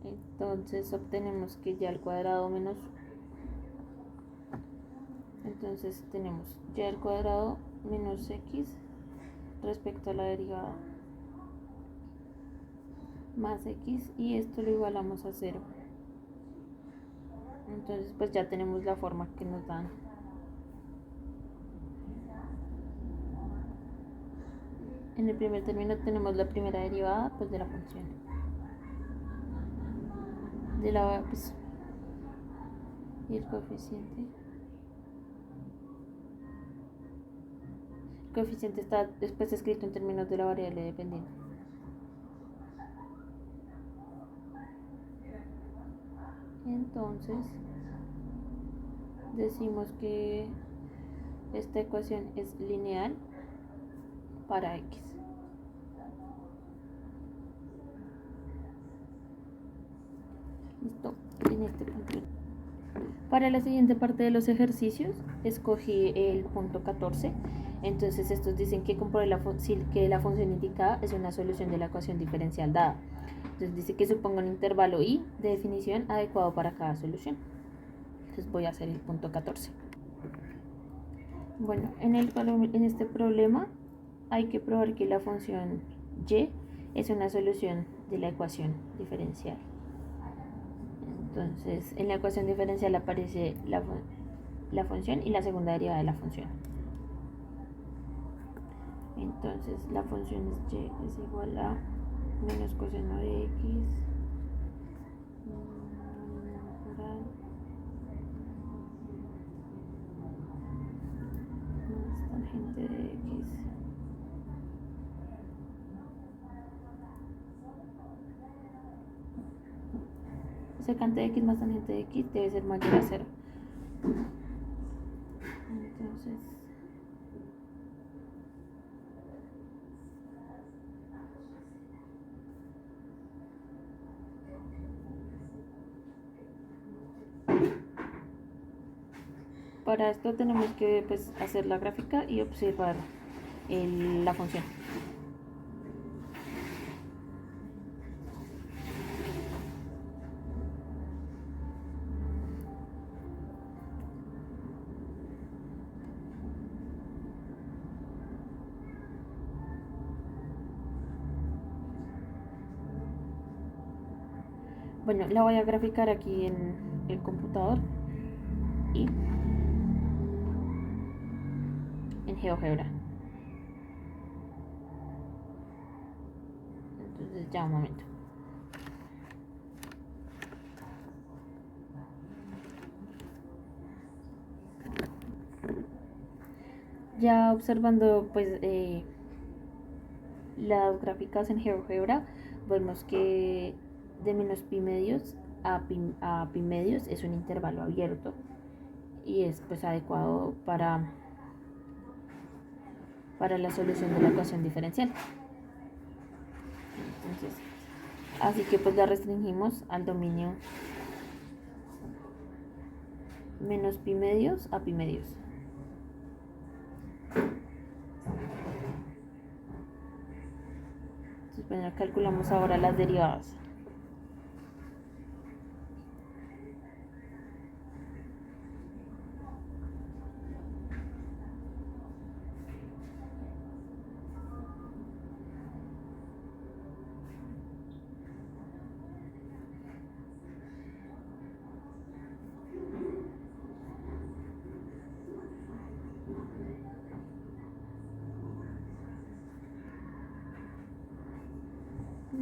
Entonces obtenemos que y al cuadrado menos, entonces tenemos y al cuadrado menos x respecto a la derivada más x, y esto lo igualamos a 0. Entonces pues ya tenemos la forma que nos dan. En el primer término tenemos la primera derivada pues de la función. De la pues, y el coeficiente. El coeficiente está después escrito en términos de la variable dependiente. Entonces decimos que esta ecuación es lineal para x. Listo, en este punto. Para la siguiente parte de los ejercicios escogí el punto 14. Entonces estos dicen que compruebe que la función indicada es una solución de la ecuación diferencial dada. Entonces dice que suponga un intervalo y de definición adecuado para cada solución. Entonces voy a hacer el punto 14. Bueno, en este problema hay que probar que la función y es una solución de la ecuación diferencial. Entonces, en la ecuación diferencial aparece la función y la segunda derivada de la función. Entonces, la función y es igual a menos coseno de x natural más tangente de x. Secante de x más tangente de x debe ser mayor a 0. Entonces, para esto tenemos que pues, hacer la gráfica y observar la función. Bueno, la voy a graficar aquí en el computador y en GeoGebra. Entonces ya un momento. Ya observando pues las gráficas en GeoGebra, vemos que de menos pi medios a pi medios es un intervalo abierto y es pues adecuado para la solución de la ecuación diferencial. Entonces, así que pues la restringimos al dominio menos pi medios a pi medios. Entonces, bueno, calculamos ahora las derivadas.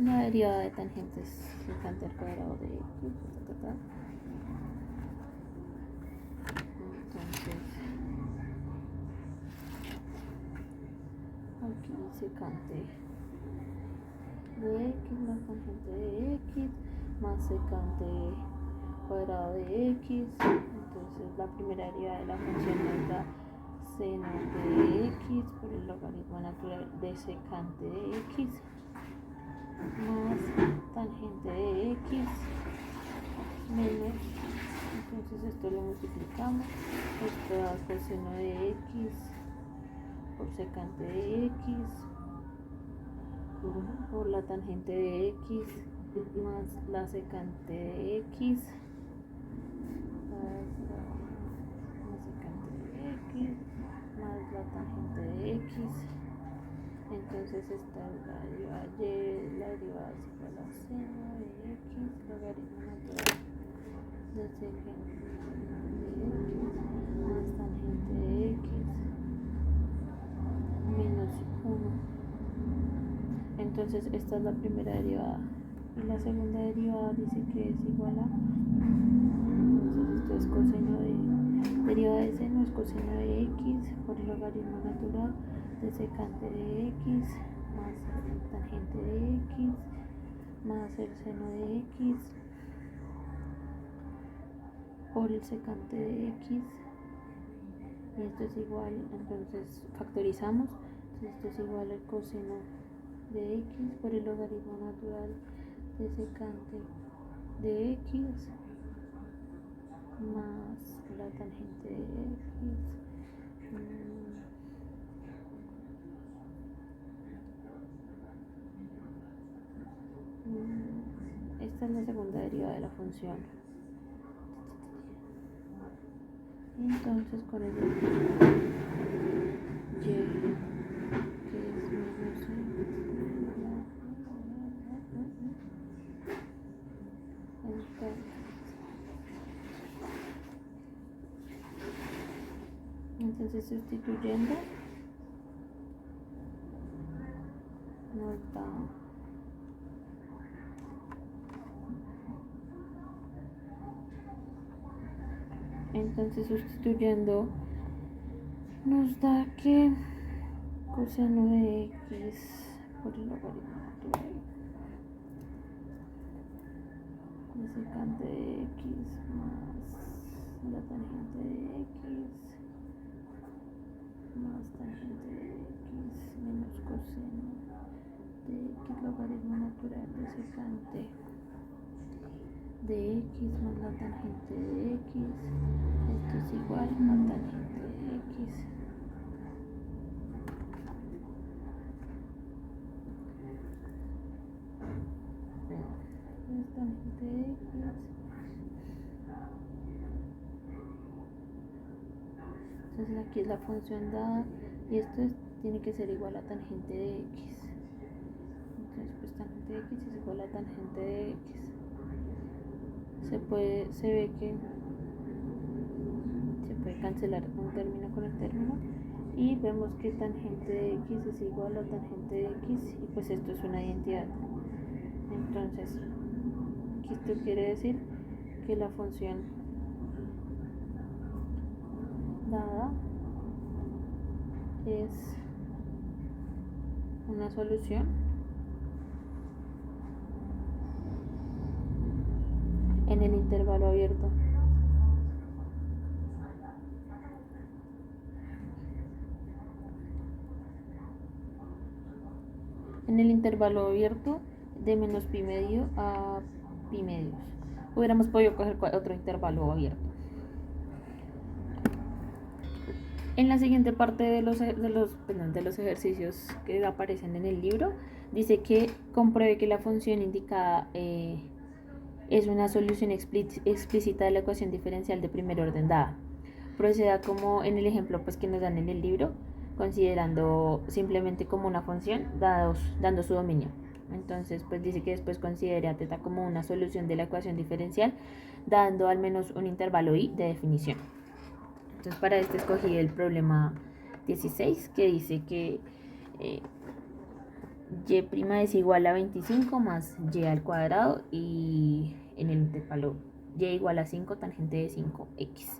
La derivada de tangente es secante al cuadrado de x. Entonces, aquí secante de x más tangente de x más secante cuadrado de x. Entonces la primera derivada de la función nos da seno de x por el logaritmo natural de secante de x más tangente de x menos, entonces esto lo multiplicamos, esto da coseno de x por secante de x por la tangente de x más la secante de x la secante de x más la tangente de x. Entonces esta es la derivada y, la derivada es igual a seno de x, logaritmo natural de secante de x más tangente de x menos 1. Entonces esta es la primera derivada y la segunda derivada dice que es igual a, entonces esto es coseno de, derivada de seno es coseno de x por el logaritmo natural de secante de x más el tangente de x más el seno de x por el secante de x, y esto es igual, entonces factorizamos, entonces esto es igual al coseno de x por el logaritmo natural de secante de x más la tangente de x. Esta es la segunda derivada de la función. Entonces con el y, que es menos entonces sustituyendo nos da entonces sustituyendo nos da que coseno de x por el logaritmo natural de secante de x más la tangente de x más tangente de x menos coseno de x logaritmo natural de secante de x más la tangente de x, esto es igual a tangente de x es tangente de x. Entonces aquí es la función dada y esto tiene que ser igual a tangente de x. Entonces pues tangente de x es igual a tangente de x. Se ve que se puede cancelar un término con el término y vemos que tangente de x es igual a tangente de x y pues esto es una identidad. Entonces esto quiere decir que la función dada es una solución en el intervalo abierto. En el intervalo abierto de menos pi medio a pi medios. Hubiéramos podido coger otro intervalo abierto. En la siguiente parte de los ejercicios que aparecen en el libro, dice que compruebe que la función indicada es una solución explícita de la ecuación diferencial de primer orden dada. Proceda como en el ejemplo pues, que nos dan en el libro, considerando simplemente como una función dando su dominio. Entonces pues dice que después considere a θ como una solución de la ecuación diferencial dando al menos un intervalo i de definición. Entonces para este escogí el problema 16 que dice que y' es igual a 25 más y al cuadrado y en el intervalo y igual a 5 tangente de 5x.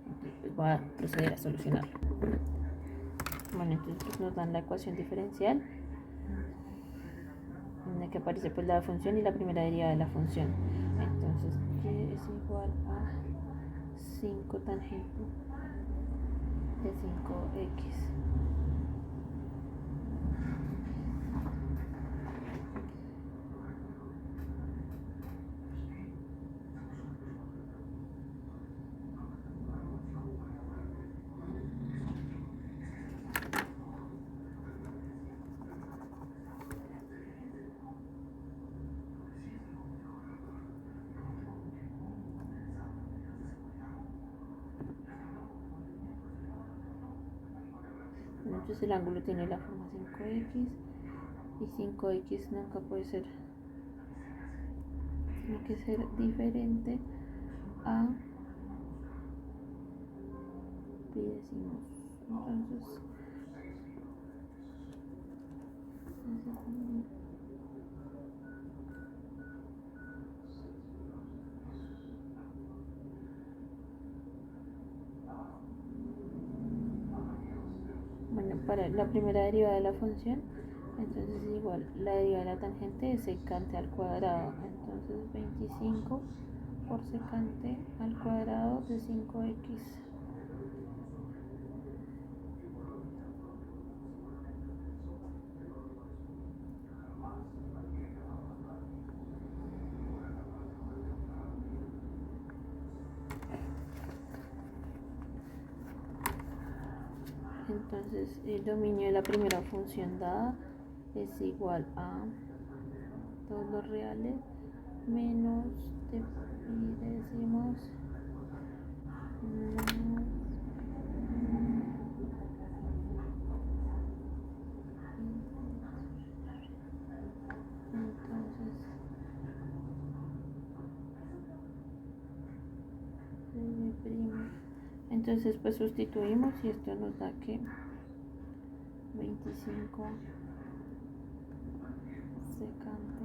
Entonces pues voy a proceder a solucionarlo. Bueno, entonces pues nos dan la ecuación diferencial en la que aparece pues la función y la primera derivada de la función. Entonces y es igual a 5 tangente de 5x. Entonces el ángulo tiene la forma 5x y 5x nunca puede ser, tiene que ser diferente a pi decimos. Entonces bueno, para la primera derivada de la función, entonces igual la derivada de la tangente es secante al cuadrado, entonces 25 por secante al cuadrado de 5x. Entonces el dominio de la primera función dada es igual a todos los reales menos de pi decimos entonces pues sustituimos y esto nos da que 25 secante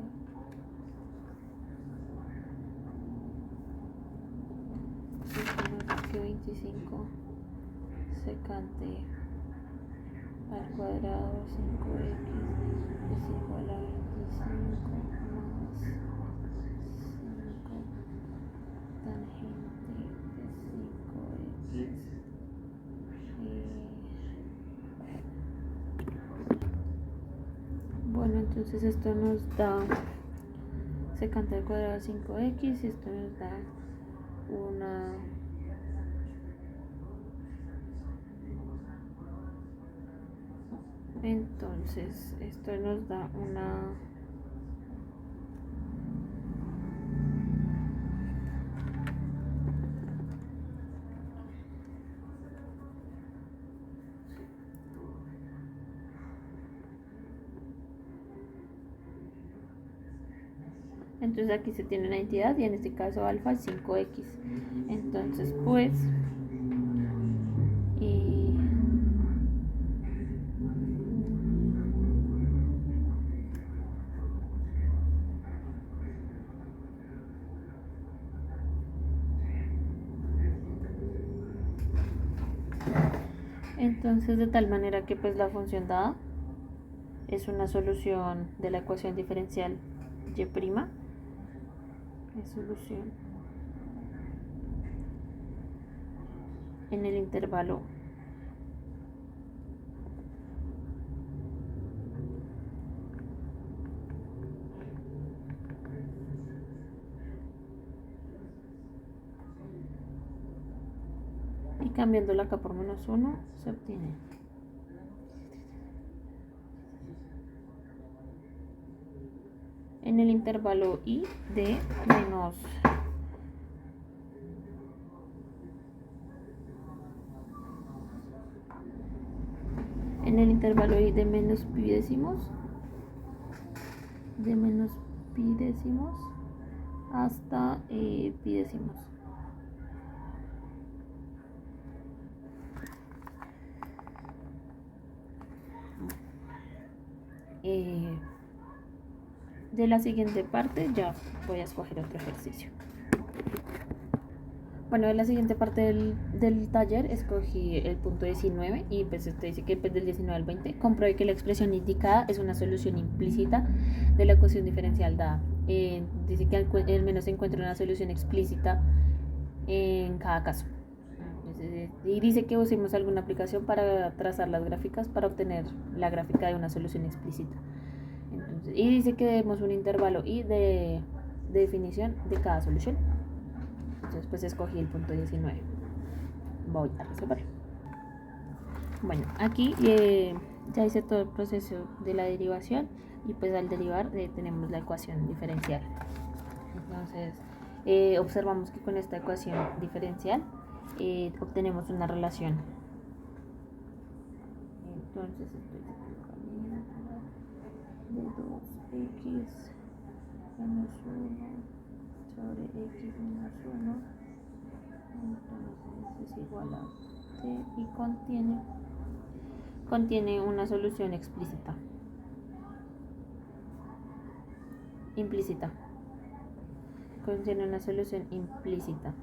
esto nos da que 25 secante al cuadrado de 5x es igual a 25 más 5 tangente de 5x. Bueno, entonces esto nos da secante al cuadrado de 5x y esto nos da una entonces esto nos da una entonces aquí se tiene una entidad y en este caso alfa es 5x. Entonces pues entonces de tal manera que pues la función dada es una solución de la ecuación diferencial y', es solución en el intervalo y cambiando la k por menos 1 se obtiene en el intervalo i de menos en el intervalo i de menos pi décimos hasta pi décimos. De la siguiente parte ya voy a escoger otro ejercicio. Bueno, de la siguiente parte del taller escogí el punto 19 y pues esto dice que del 19 al 20 compruebe que la expresión indicada es una solución implícita de la ecuación diferencial dada. Dice que al menos se encuentra una solución explícita en cada caso. Y dice que usemos alguna aplicación para trazar las gráficas para obtener la gráfica de una solución explícita. Entonces, y dice que demos un intervalo i de definición de cada solución. Entonces pues escogí el punto 19. Voy a resolver. Bueno, aquí ya hice todo el proceso de la derivación y pues al derivar tenemos la ecuación diferencial. Entonces observamos que con esta ecuación diferencial obtenemos una relación Entonces estoy de 2x menos 1 sobre x menos 1. Entonces es igual a t y contiene una solución implícita. Contiene una solución implícita.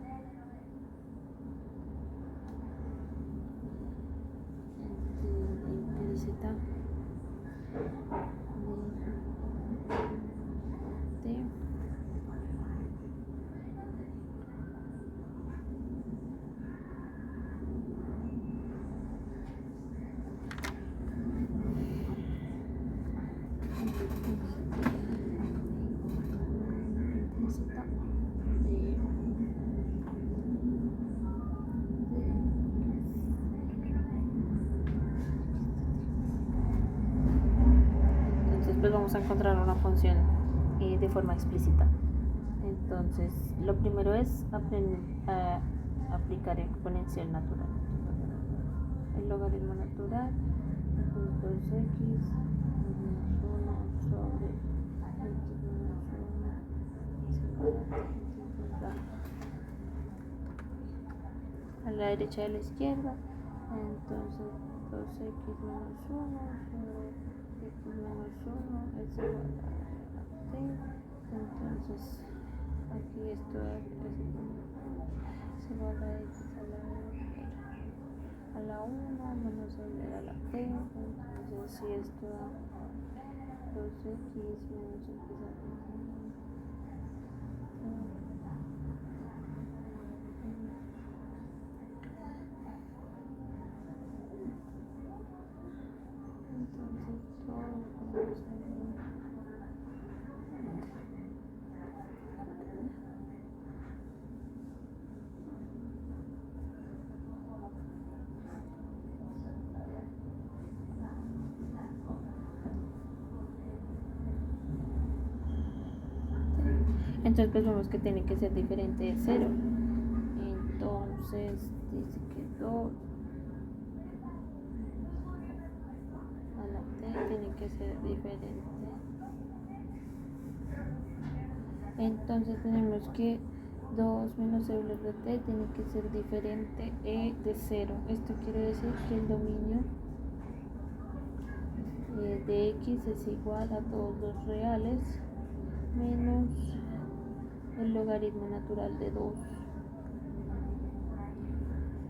Pues vamos a encontrar una función de forma explícita. Entonces, lo primero es aplicar exponencial natural. El logaritmo natural, 2x menos 1 sobre x menos 1 a la derecha y a la izquierda. Entonces, 2x menos 1 sobre x menos 1 es igual a t. Entonces aquí esto es igual a x a la 1 menos a la t. Entonces si esto da 2x menos x a la 1. Entonces pues vemos que tiene que ser diferente de 0. Entonces dice que 2 a la t tiene que ser diferente. Entonces tenemos que 2 menos euler de t tiene que ser diferente de 0. Esto quiere decir que el dominio de x es igual a todos los reales menos el logaritmo natural de 2.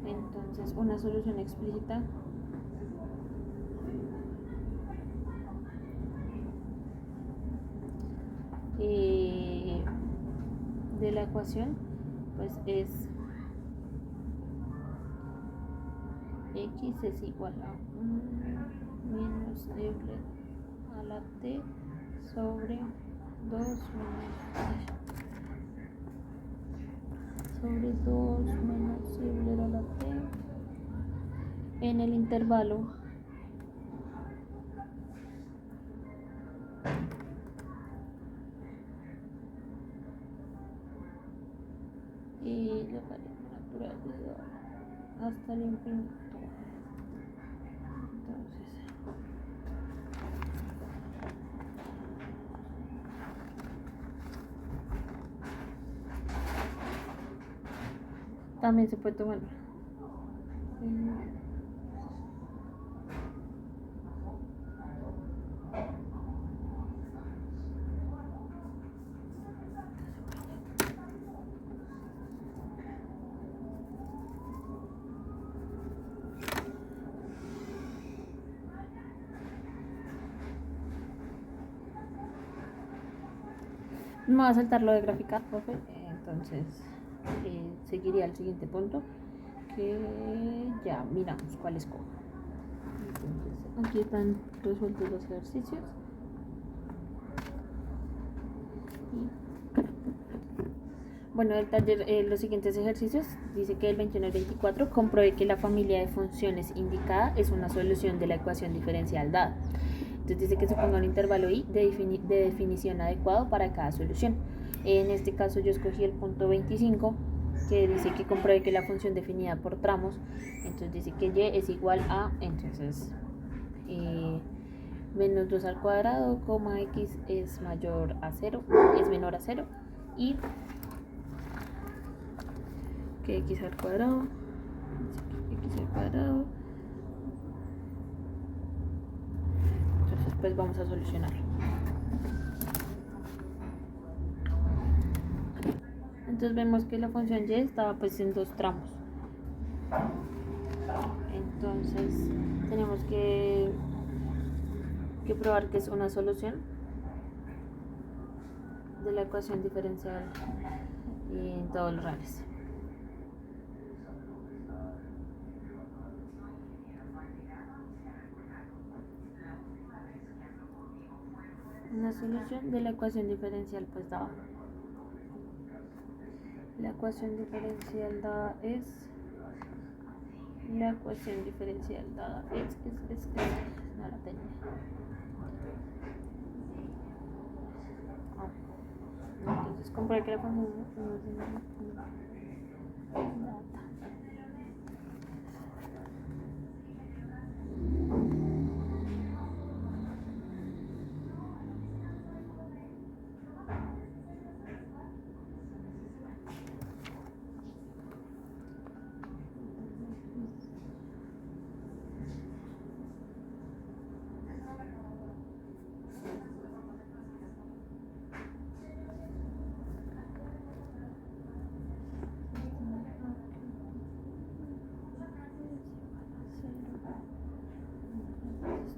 Entonces una solución explícita de la ecuación pues es x es igual a 1 menos euler a la t sobre 2 menos euler a la t en el intervalo y logaritmo natural de 2 hasta el infinito. Entonces también se puede tomar me voy a saltar lo de graficar, profe. Entonces seguiría al siguiente punto que ya miramos cuál escojo. Entonces aquí están resueltos los ejercicios bueno, el taller, los siguientes ejercicios dice que el 21 y 24 compruebe que la familia de funciones indicada es una solución de la ecuación diferencial dada. Entonces dice que se ponga un intervalo i de definición adecuado para cada solución. En este caso yo escogí el punto 25, que dice que compruebe que la función definida por tramos, entonces dice que y es igual a, entonces menos 2 al cuadrado, coma x es menor a 0 y que x al cuadrado, entonces pues vamos a solucionarlo. Entonces vemos que la función y estaba pues en 2 tramos, entonces tenemos que probar que es una solución de la ecuación diferencial en todos los reales. Una solución de la ecuación diferencial pues dada. La ecuación diferencial dada es no la tenía. Entonces compré que la función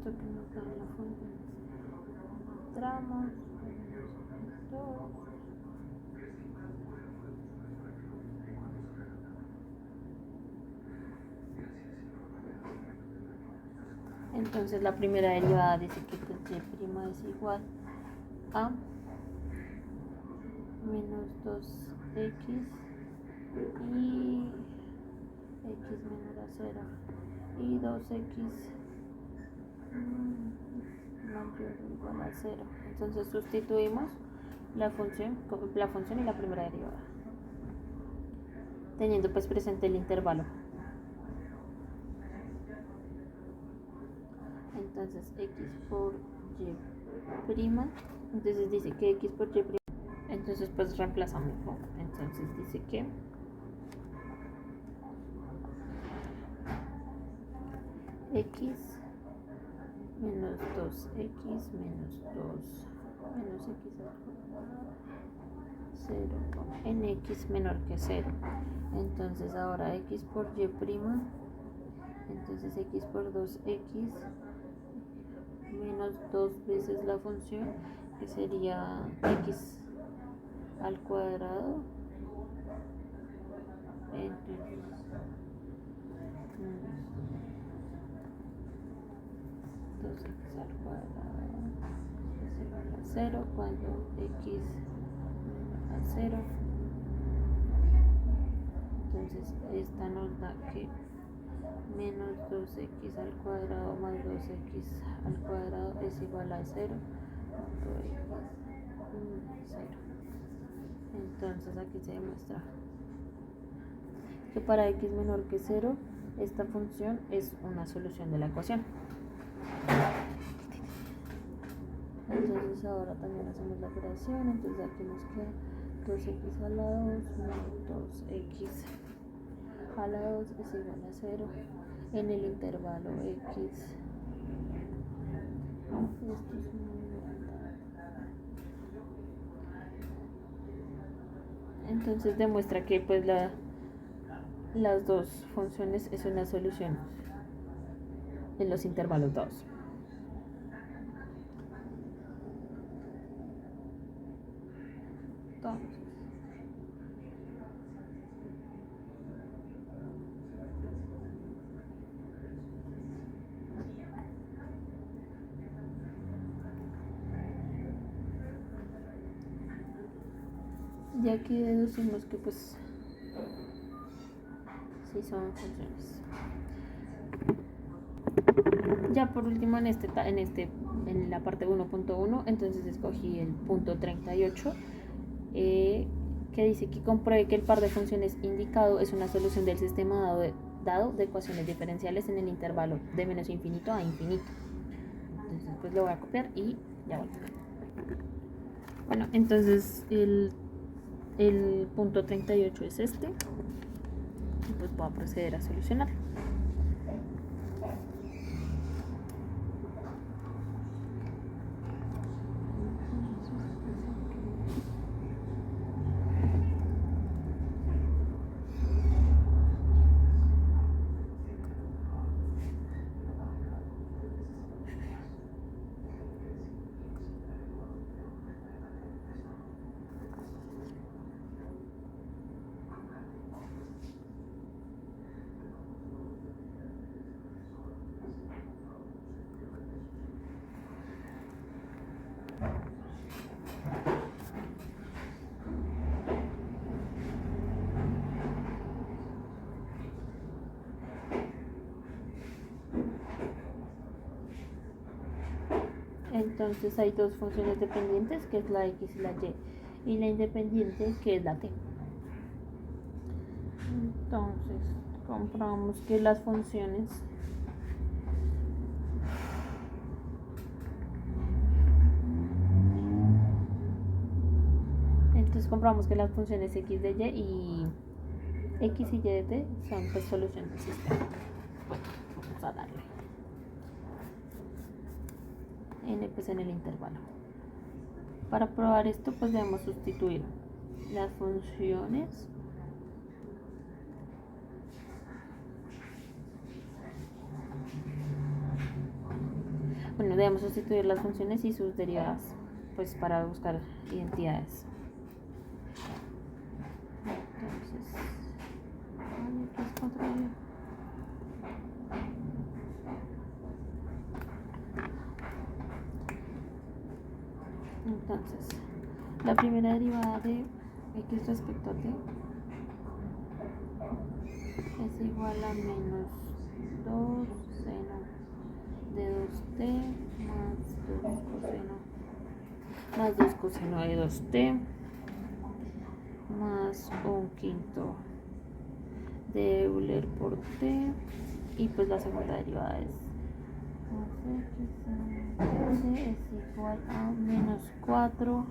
esto que nos da la función tramo entonces la primera derivada dice que pues y' es igual a menos 2x y x menor a 0 y 2x mayor o igual a 0. Entonces sustituimos la función y la primera derivada, teniendo pues presente el intervalo. Entonces x por y', entonces dice que x por y', entonces pues reemplazamos, ¿no? Entonces dice que x menos 2x menos x al cuadrado 0 en x menor que 0. Entonces ahora x por y', entonces x por 2x menos 2 veces la función, que sería x al cuadrado, entonces 2x al cuadrado es igual a 0 cuando x a 0. Entonces esta nos da que menos 2x al cuadrado más 2x al cuadrado es igual a 0. Entonces aquí se demuestra que para x menor que 0 esta función es una solución de la ecuación. Entonces ahora también hacemos la operación, entonces aquí nos queda 2x a la 2 menos 2x a la 2 es igual a 0 en el intervalo x. Esto es una igualdad. Entonces demuestra que pues las dos funciones es una solución en los intervalos dados. Y aquí deducimos que pues sí son funciones. Ya por último en la parte 1.1, entonces escogí el punto 38 que dice que compruebe que el par de funciones indicado es una solución del sistema dado de ecuaciones diferenciales en el intervalo de menos infinito a infinito. pues lo voy a copiar y ya vuelvo. Bueno, entonces el punto 38 es este. Y pues voy a proceder a solucionarlo. Entonces hay dos funciones dependientes, que es la x y la y la independiente, que es la t. Entonces comprobamos que las funciones x de y y x y de t son pues solución del sistema. Bueno, vamos a darle n pues en el intervalo. Para probar esto pues debemos sustituir las funciones y sus derivadas pues para buscar identidades. Entonces, la primera derivada de x respecto a t es igual a menos 2 seno de 2t más 2 coseno de 2t más 1/5 de Euler por t, y pues la segunda derivada es igual a menos 4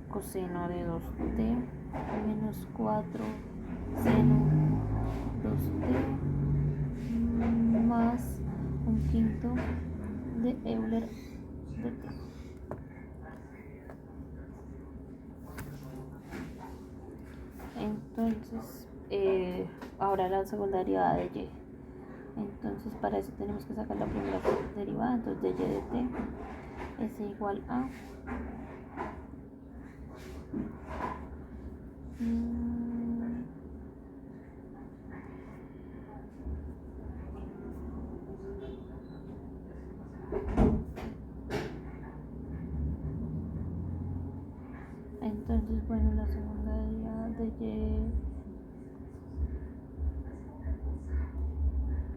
coseno de 2t menos 4 seno 2t más 1/5 de Euler de t. Entonces, ahora la segunda derivada de y. Entonces, para eso tenemos que sacar la primera derivada. Entonces, de y de t es igual a entonces, bueno, la segunda derivada de y,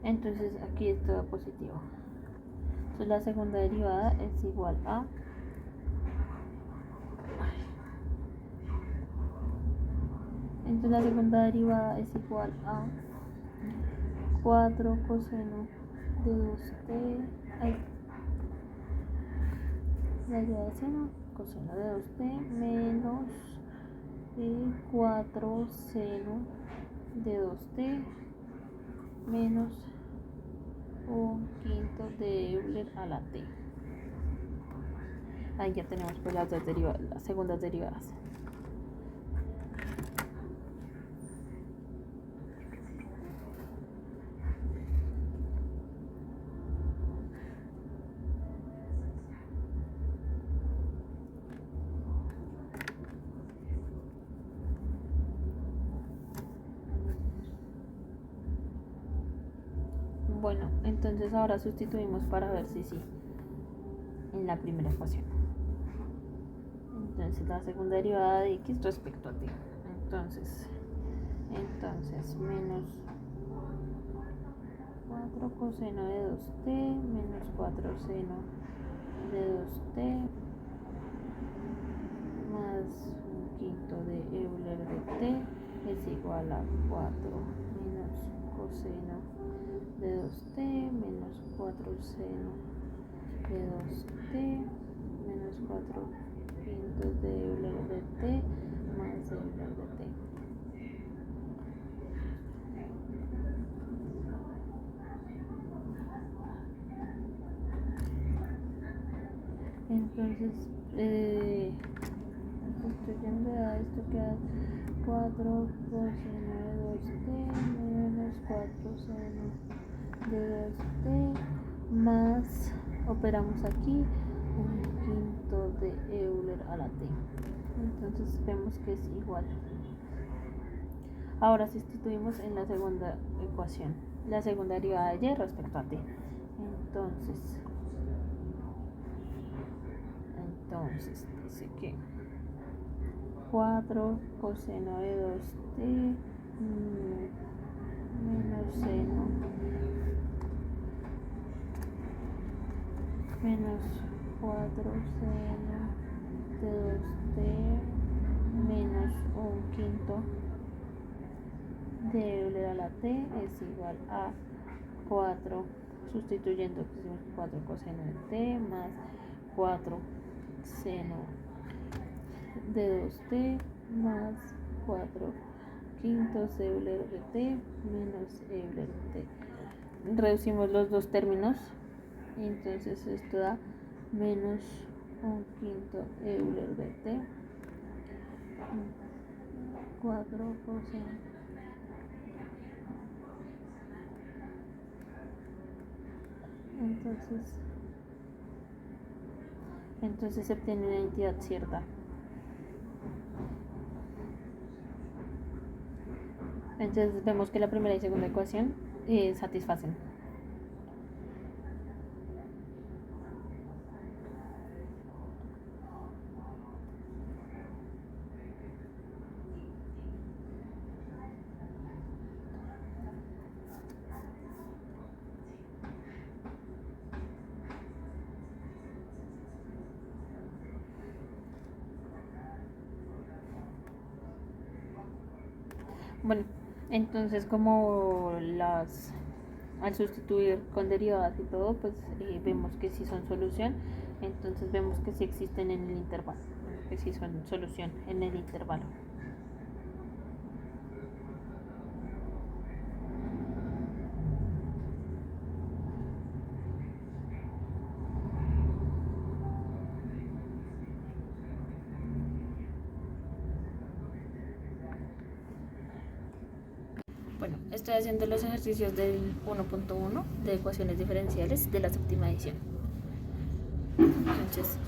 entonces aquí es todo positivo. Entonces la segunda derivada es igual a es igual a 4 coseno de 2t, la derivada de seno, coseno de 2t menos 4 seno de 2t menos 1/5 de Euler a la t. Ahí ya tenemos pues las dos derivadas, las segundas derivadas. Bueno, entonces ahora sustituimos para ver si sí en la primera ecuación. Entonces la segunda derivada de x respecto a t. Entonces menos 4 coseno de 2t menos 4 seno de 2t más 1/5 de Euler de t es igual a 4 menos coseno de 2t menos 4 seno de 2t menos 4 quintos de Euler de t más Euler de t. Entonces, sustituyendo a esto queda 4 coseno de 2t menos 4 seno de 2t más, operamos aquí, un quinto de Euler a la t. Entonces vemos que es igual. Ahora sustituimos en la segunda ecuación, la segunda derivada de y respecto a t. Entonces dice que 4 coseno de 2t menos seno menos 4 seno de 2t menos un quinto de Euler a la t es igual a 4, sustituyendo pusimos 4 coseno de t más 4 seno de 2t más 4 quintos de Euler de t menos Euler de t. Reducimos los dos términos, entonces esto da menos un quinto Euler de t, 4 coseno. Entonces se obtiene una entidad cierta. Entonces vemos que la primera y segunda ecuación satisfacen. Bueno, entonces como al sustituir con derivadas y todo, pues vemos que sí son solución, entonces vemos que sí existen en el intervalo, que sí son solución en el intervalo. Bueno, estoy haciendo los ejercicios del 1.1 de ecuaciones diferenciales de la séptima edición. Entonces,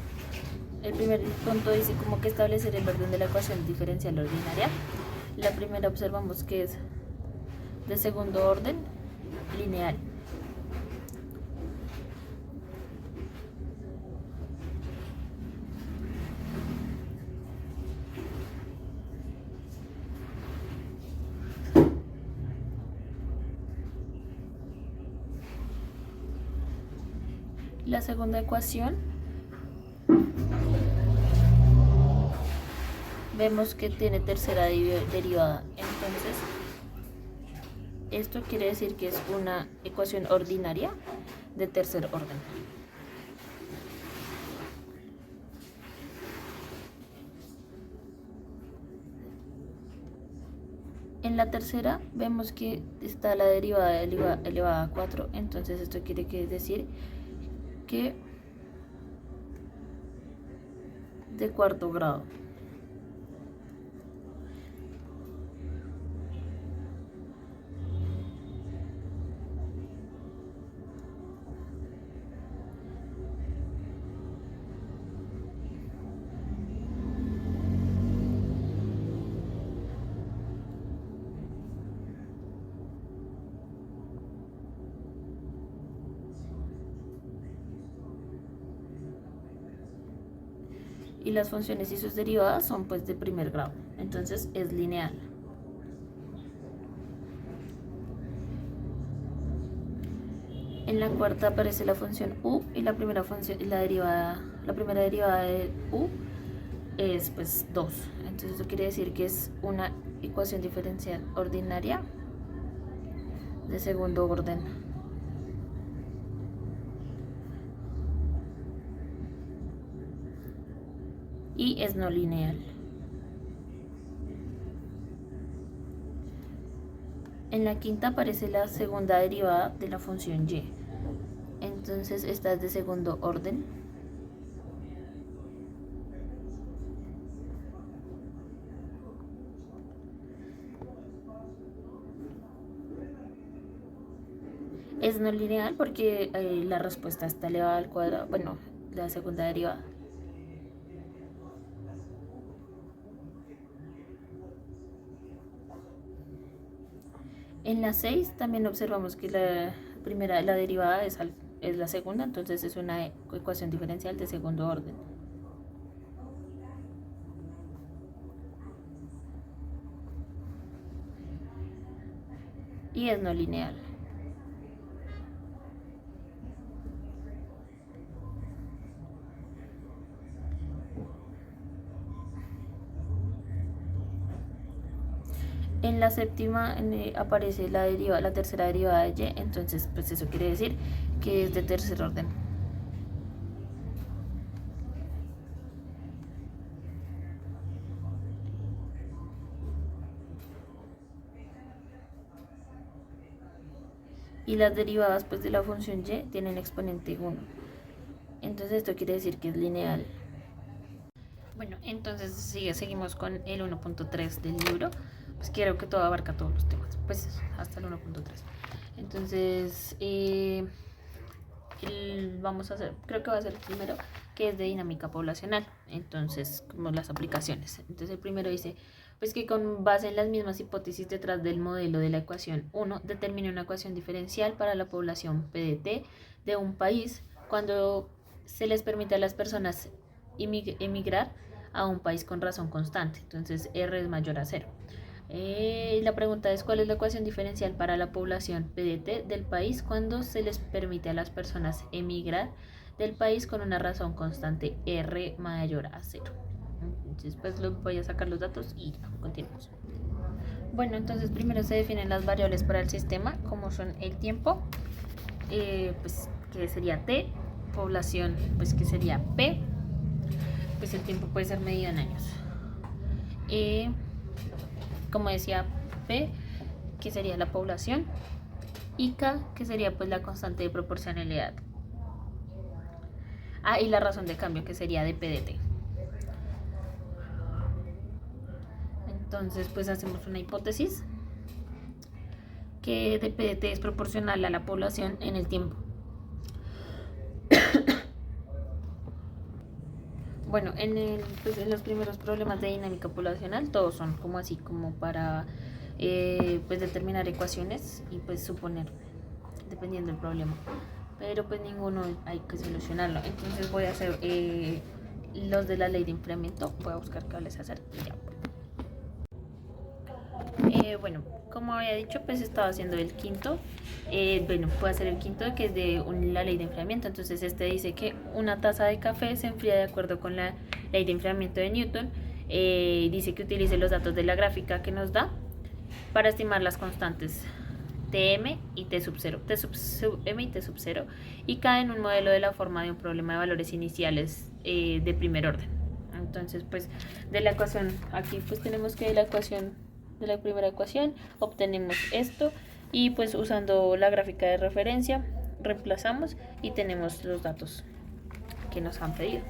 el primer punto dice como que establecer el orden de la ecuación diferencial ordinaria. La primera observamos que es de segundo orden lineal. La segunda ecuación vemos que tiene tercera derivada, entonces esto quiere decir que es una ecuación ordinaria de tercer orden. En la tercera vemos que está la derivada elevada a 4, entonces esto quiere decir que de cuarto grado. Y las funciones y sus derivadas son pues de primer grado, entonces es lineal. En la cuarta aparece la función u y la primera derivada de u es pues 2, entonces eso quiere decir que es una ecuación diferencial ordinaria de segundo orden. y es no lineal. En la quinta aparece la segunda derivada de la función y. Entonces esta es de segundo orden. Es no lineal porque la respuesta está elevada al cuadrado, bueno, la segunda derivada. En la 6 también observamos que la derivada es la segunda, entonces es una ecuación diferencial de segundo orden. Y es no lineal. En la séptima aparece la tercera derivada de y, entonces pues eso quiere decir que es de tercer orden. Y las derivadas pues de la función y tienen exponente 1. Entonces esto quiere decir que es lineal. Bueno, entonces seguimos con el 1.3 del libro. Pues quiero que todo abarca todos los temas, pues hasta el 1.3. Entonces, vamos a hacer, creo que va a ser el primero, que es de dinámica poblacional. Entonces, como las aplicaciones. Entonces, el primero dice, pues que con base en las mismas hipótesis detrás del modelo de la ecuación 1, determine una ecuación diferencial para la población PDT de un país cuando se les permite a las personas emigrar a un país con razón constante. Entonces, R es mayor a 0. La pregunta es, ¿cuál es la ecuación diferencial para la población PDT del país cuando se les permite a las personas emigrar del país con una razón constante R mayor a 0? Entonces, pues voy a sacar los datos y ya, continuamos. Bueno, entonces primero se definen las variables para el sistema, como son el tiempo, pues que sería T, población, pues que sería P, pues el tiempo puede ser medido en años. Como decía, P, que sería la población, y K, que sería pues la constante de proporcionalidad. Y la razón de cambio, que sería de PDT. Entonces, pues hacemos una hipótesis que de PDT es proporcional a la población en el tiempo. Bueno, pues en los primeros problemas de dinámica poblacional, todos son como así, como para pues determinar ecuaciones y pues suponer, dependiendo del problema. Pero pues ninguno hay que solucionarlo. Entonces voy a hacer los de la ley de enfriamiento. Voy a buscar qué les hacer y ya. Bueno, como había dicho, pues estaba haciendo el quinto. Bueno, puedo hacer el quinto, que es de la ley de enfriamiento. Entonces este dice que una taza de café se enfría de acuerdo con la ley de enfriamiento de Newton. Dice que utilice los datos de la gráfica que nos da para estimar las constantes Tm y T sub 0, T sub m y T sub 0, y cae en un modelo de la forma de un problema de valores iniciales de primer orden. Entonces, pues de la ecuación, aquí pues tenemos que de la ecuación, de la primera ecuación, obtenemos esto, y pues usando la gráfica de referencia reemplazamos y tenemos los datos que nos han pedido.